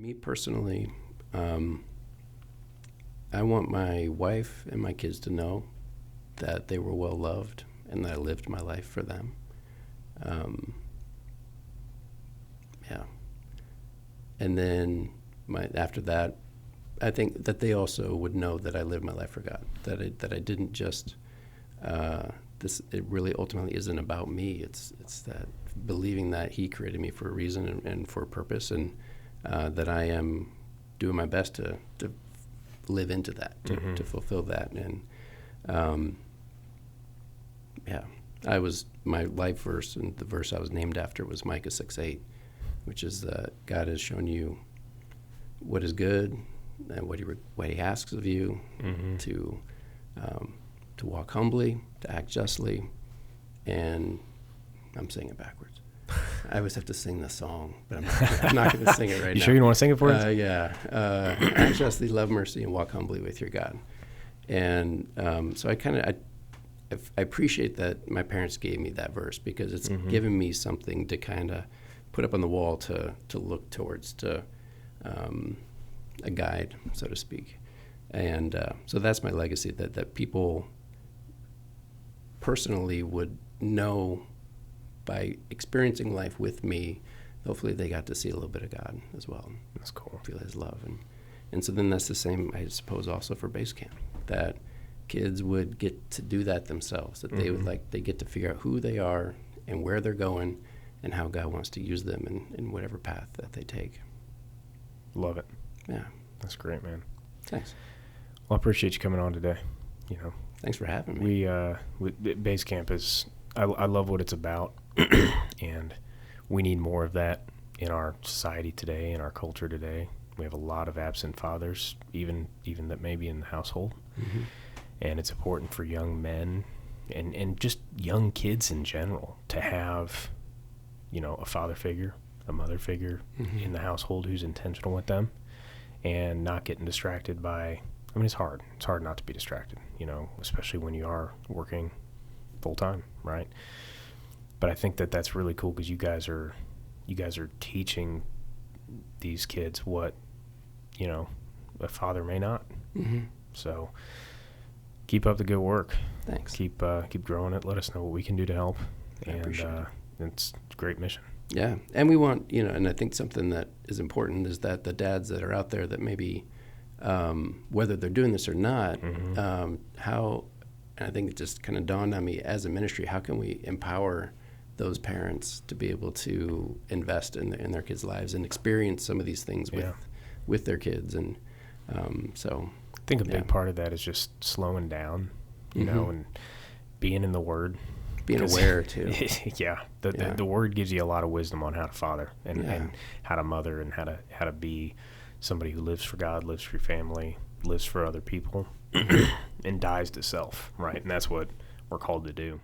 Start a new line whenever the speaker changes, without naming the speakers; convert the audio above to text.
Me personally, I want my wife and my kids to know that they were well loved and that I lived my life for them. Yeah. And then after that, I think that they also would know that I lived my life for God, that I didn't just, it really ultimately isn't about me. It's that believing that He created me for a reason and for a purpose, and that I am doing my best to live into that, to fulfill that. And my life verse, and the verse I was named after was Micah 6:8, which is that God has shown you what is good and what He asks of you, to walk humbly, to act justly, and I'm saying it backwards. I always have to sing the song, but I'm not going to sing it right now.
You sure you don't want to sing it for us?
Yeah. Act justly, love mercy, and walk humbly with your God. And so I appreciate that my parents gave me that verse, because it's given me something to kind of put up on the wall to look towards, to a guide, so to speak. And so that's my legacy, that people personally would know by experiencing life with me. Hopefully they got to see a little bit of God as well.
That's cool.
Feel His love. And so then that's the same, I suppose, also for Base Camp, that kids would get to do that themselves, that they get to figure out who they are and where they're going and how God wants to use them in whatever path that they take.
Love it.
Yeah.
That's great, man.
Thanks.
Well, I appreciate you coming on today.
Thanks for having me.
Base Camp is, I love what it's about, and we need more of that in our society today, in our culture today. We have a lot of absent fathers, even that may be in the household, and it's important for young men and just young kids in general to have, a father figure, a mother figure in the household who's intentional with them, and not getting distracted by. I mean, it's hard. It's hard not to be distracted, especially when you are working full time, right? But I think that that's really cool, because you guys are teaching these kids what, a father may not. So keep up the good work.
Thanks.
Keep growing it. Let us know what we can do to help.
I appreciate it.
It's a great mission.
Yeah, and we want, and I think something that is important is that the dads that are out there that maybe, whether they're doing this or not, how, and I think it just kind of dawned on me as a ministry, how can we empower those parents to be able to invest in their kids' lives and experience some of these things with their kids. And so
I think a big part of that is just slowing down, and being in the Word.
Being aware, too.
The Word gives you a lot of wisdom on how to father and how to mother and how to be somebody who lives for God, lives for your family, lives for other people, and dies to self, right? And that's what we're called to do.